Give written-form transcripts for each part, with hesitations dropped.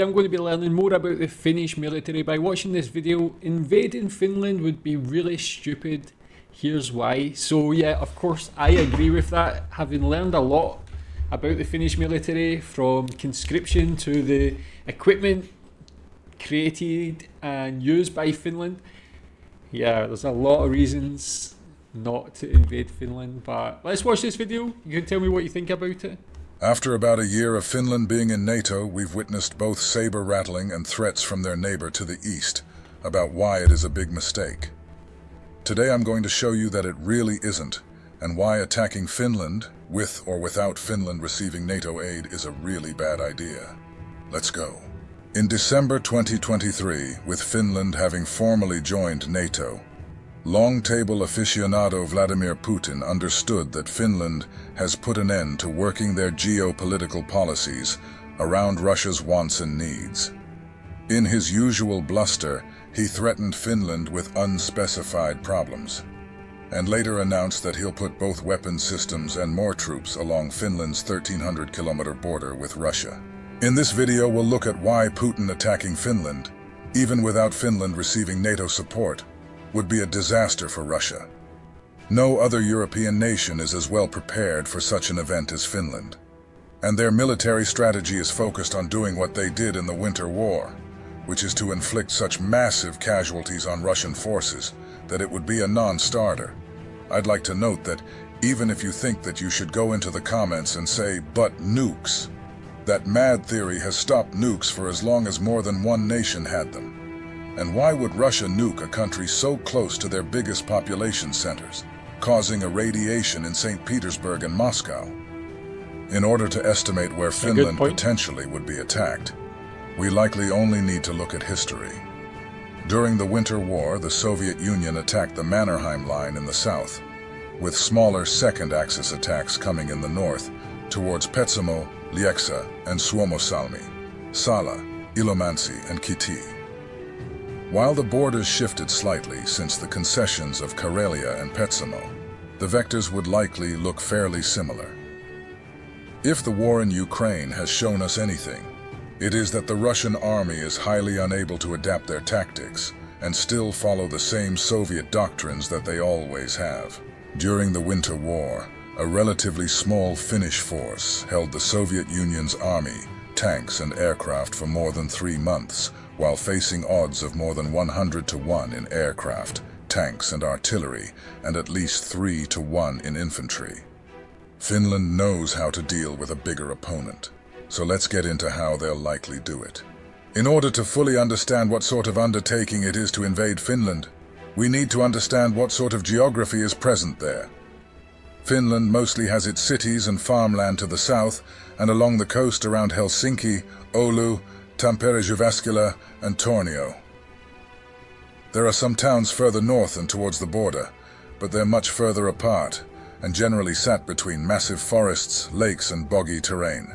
I'm going to be learning more about the Finnish military by watching this video. Invading Finland would be really stupid. Here's why. So yeah, of course I agree with that. Having learned a lot about the Finnish military, from conscription to the equipment created and used by Finland. Yeah, there's a lot of reasons not to invade Finland, but let's watch this video. You can tell me what you think about it. After about a year of Finland being in NATO, we've witnessed both saber-rattling and threats from their neighbor to the east about why it is a big mistake. Today I'm going to show you that it really isn't, and why attacking Finland, with or without Finland receiving NATO aid, is a really bad idea. Let's go. In December 2023, with Finland having formally joined NATO, Long Table aficionado Vladimir Putin understood that Finland has put an end to working their geopolitical policies around Russia's wants and needs. In his usual bluster, he threatened Finland with unspecified problems, and later announced that he'll put both weapon systems and more troops along Finland's 1,300-kilometer border with Russia. In this video, we'll look at why Putin attacking Finland, even without Finland receiving NATO support, would be a disaster for Russia. No other European nation is as well prepared for such an event as Finland, and their military strategy is focused on doing what they did in the Winter War, which is to inflict such massive casualties on Russian forces that it would be a non-starter. I'd like to note that even if you think that you should go into the comments and say, "but nukes," that mad theory has stopped nukes for as long as more than one nation had them. And why would Russia nuke a country so close to their biggest population centers, causing irradiation in St. Petersburg and Moscow? In order to estimate where Finland potentially would be attacked, we likely only need to look at history. During the Winter War, the Soviet Union attacked the Mannerheim Line in the south, with smaller second-axis attacks coming in the north towards Petsamo, Lieksa, and Suomussalmi, Sala, Ilomantsi, and Kiti. While the borders shifted slightly since the concessions of Karelia and Petsamo, the vectors would likely look fairly similar. If the war in Ukraine has shown us anything, it is that the Russian army is highly unable to adapt their tactics and still follow the same Soviet doctrines that they always have. During the Winter War, a relatively small Finnish force held the Soviet Union's army, tanks, and aircraft for more than 3 months, while facing odds of more than 100 to 1 in aircraft, tanks, and artillery, and at least 3 to 1 in infantry. Finland knows how to deal with a bigger opponent, so let's get into how they'll likely do it. In order to fully understand what sort of undertaking it is to invade Finland, we need to understand what sort of geography is present there. Finland mostly has its cities and farmland to the south and along the coast around Helsinki, Oulu, Tampere, Jyväskylä, and Tornio. There are some towns further north and towards the border, but they're much further apart and generally sat between massive forests, lakes, and boggy terrain.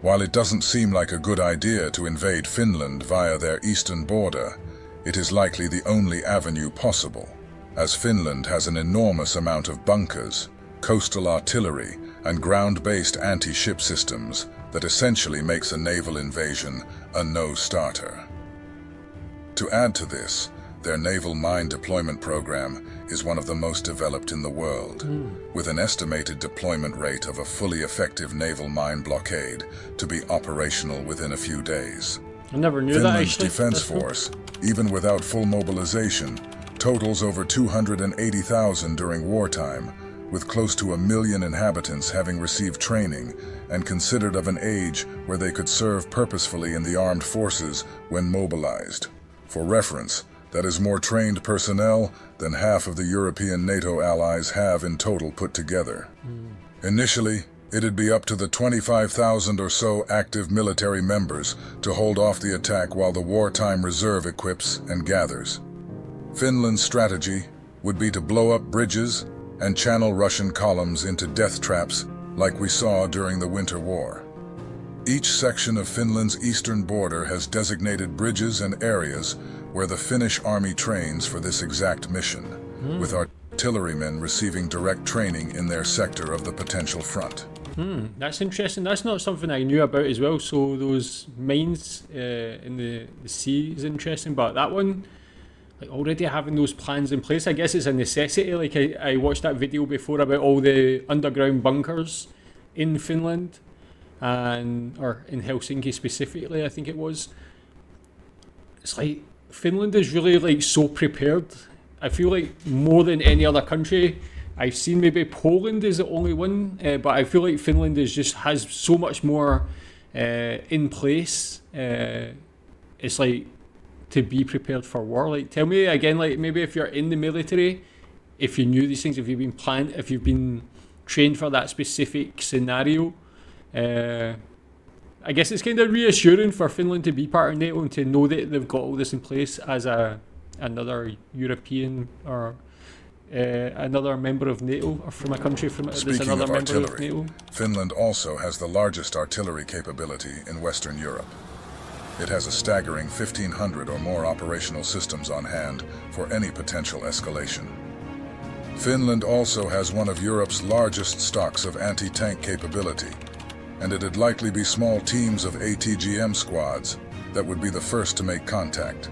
While it doesn't seem like a good idea to invade Finland via their eastern border, it is likely the only avenue possible, as Finland has an enormous amount of bunkers, coastal artillery, and ground-based anti-ship systems that essentially makes a naval invasion a no-starter. To add to this, their naval mine deployment program is one of the most developed in the world, with an estimated deployment rate of a fully effective naval mine blockade to be operational within a few days. I never knew Finland's that, defense force, even without full mobilization, totals over 280,000 during wartime, with close to 1 million inhabitants having received training and considered of an age where they could serve purposefully in the armed forces when mobilized. For reference, that is more trained personnel than half of the European NATO allies have in total put together. Initially, it'd be up to the 25,000 or so active military members to hold off the attack while the wartime reserve equips and gathers. Finland's strategy would be to blow up bridges and channel Russian columns into death traps like we saw during the Winter War. Each section of Finland's eastern border has designated bridges and areas where the Finnish army trains for this exact mission, with artillerymen receiving direct training in their sector of the potential front. That's interesting. That's not something I knew about as well. So those mines in the sea is interesting, but that one, like already having those plans in place, I guess it's a necessity. Like I watched that video before about all the underground bunkers in Finland or in Helsinki specifically, I think it was. It's like Finland is really like so prepared. I feel like more than any other country. I've seen maybe Poland is the only one, but I feel like Finland has so much more in place. It's like to be prepared for war. Like, tell me again, like maybe if you're in the military, if you knew these things, if you've been trained for that specific scenario. I guess it's kind of reassuring for Finland to be part of NATO and to know that they've got all this in place as another European or another member of NATO, or from a country that's Speaking another of member of artillery, NATO. Finland also has the largest artillery capability in Western Europe. It has a staggering 1,500 or more operational systems on hand for any potential escalation. Finland also has one of Europe's largest stocks of anti-tank capability, and it'd likely be small teams of ATGM squads that would be the first to make contact.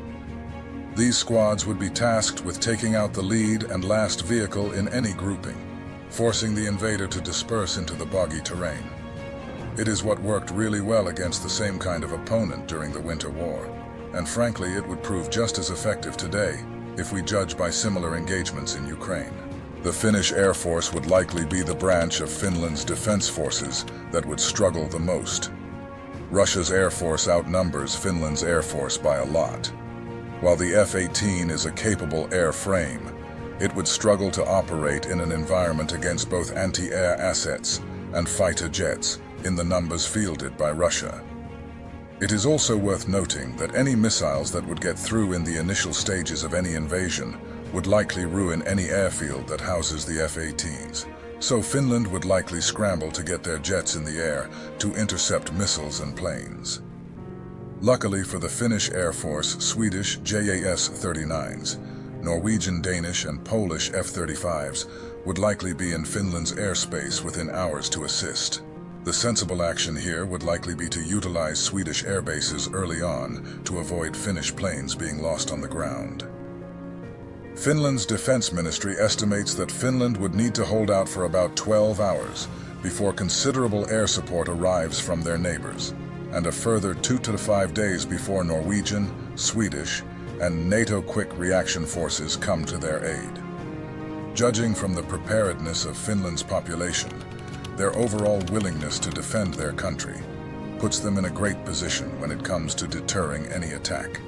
These squads would be tasked with taking out the lead and last vehicle in any grouping, forcing the invader to disperse into the boggy terrain. It is what worked really well against the same kind of opponent during the Winter War, and frankly it would prove just as effective today if we judge by similar engagements in Ukraine. The Finnish Air Force would likely be the branch of Finland's defense forces that would struggle the most. Russia's Air Force outnumbers Finland's Air Force by a lot. While the F-18 is a capable airframe, it would struggle to operate in an environment against both anti-air assets and fighter jets in the numbers fielded by Russia. It is also worth noting that any missiles that would get through in the initial stages of any invasion would likely ruin any airfield that houses the F-18s, so Finland would likely scramble to get their jets in the air to intercept missiles and planes. Luckily for the Finnish Air Force, Swedish JAS-39s, Norwegian, Danish, and Polish F-35s would likely be in Finland's airspace within hours to assist. The sensible action here would likely be to utilize Swedish air bases early on to avoid Finnish planes being lost on the ground. Finland's defense ministry estimates that Finland would need to hold out for about 12 hours before considerable air support arrives from their neighbors, and a further 2 to 5 days before Norwegian, Swedish, and NATO quick reaction forces come to their aid. Judging from the preparedness of Finland's population, their overall willingness to defend their country puts them in a great position when it comes to deterring any attack.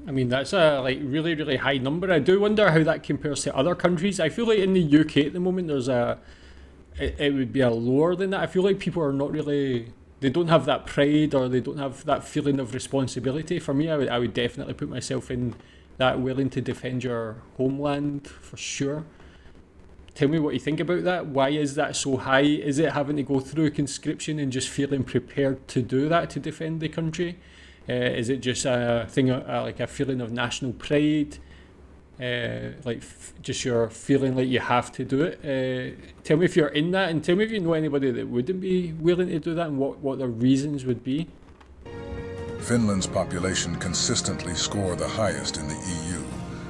I mean, that's a really, really high number. I do wonder how that compares to other countries. I feel like in the UK at the moment, it would be a lower than that. I feel like people are not really, they don't have that pride or they don't have that feeling of responsibility. For me, I would definitely put myself in that willing to defend your homeland for sure. Tell me what you think about that. Why is that so high? Is it having to go through conscription and just feeling prepared to do that, to defend the country? Is it just a thing, like a feeling of national pride? Just your feeling like you have to do it? Tell me if you're in that, and tell me if you know anybody that wouldn't be willing to do that and what their reasons would be. Finland's population consistently score the highest in the EU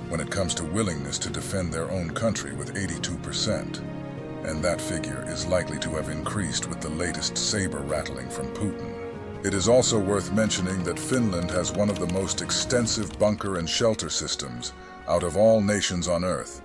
when it comes to willingness to defend their own country with 82%. And that figure is likely to have increased with the latest saber rattling from Putin. It is also worth mentioning that Finland has one of the most extensive bunker and shelter systems out of all nations on Earth,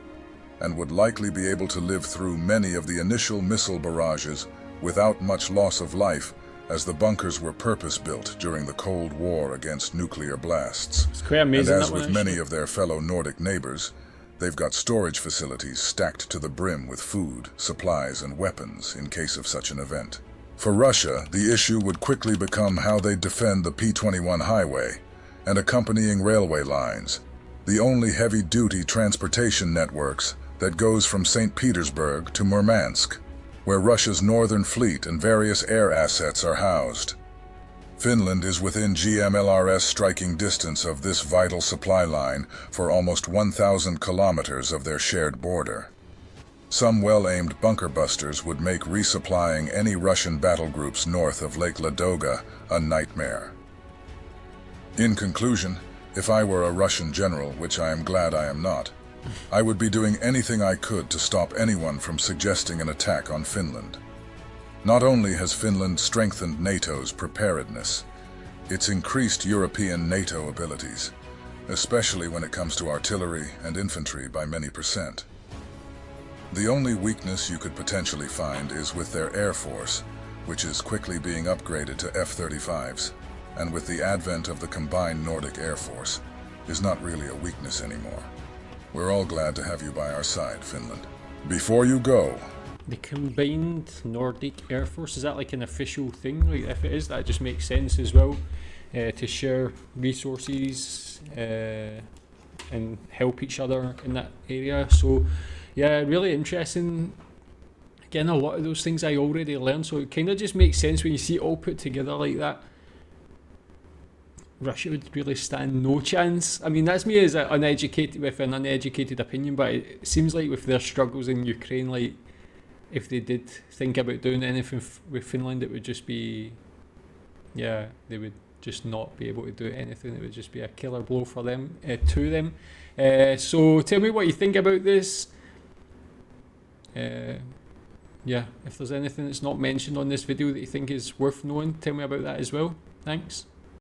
and would likely be able to live through many of the initial missile barrages without much loss of life, as the bunkers were purpose-built during the Cold War against nuclear blasts. It's quite amazing. And as with many of their fellow Nordic neighbors, they've got storage facilities stacked to the brim with food, supplies, and weapons in case of such an event. For Russia, the issue would quickly become how they defend the P-21 highway and accompanying railway lines, the only heavy-duty transportation networks that goes from St. Petersburg to Murmansk, where Russia's northern fleet and various air assets are housed. Finland is within GMLRS striking distance of this vital supply line for almost 1,000 kilometers of their shared border. Some well-aimed bunker busters would make resupplying any Russian battle groups north of Lake Ladoga a nightmare. In conclusion, if I were a Russian general, which I am glad I am not, I would be doing anything I could to stop anyone from suggesting an attack on Finland. Not only has Finland strengthened NATO's preparedness, it's increased European NATO abilities, especially when it comes to artillery and infantry by many percent. The only weakness you could potentially find is with their air force, which is quickly being upgraded to F-35s, and with the advent of the combined Nordic Air Force, is not really a weakness anymore. We're all glad to have you by our side, Finland. Before you go, The combined Nordic Air Force, is that like an official thing? Like, if it is, that just makes sense as well, to share resources and help each other in that area. So yeah, really interesting. Again, a lot of those things I already learned, so it kind of just makes sense when you see it all put together like that. Russia would really stand no chance. I mean, that's me as an uneducated opinion, but it seems like with their struggles in Ukraine, like, if they did think about doing anything with Finland, it would just be, yeah, they would just not be able to do anything. It would just be a killer blow for them, to them. So tell me what you think about this. Yeah, if there's anything that's not mentioned on this video that you think is worth knowing, tell me about that as well. Thanks.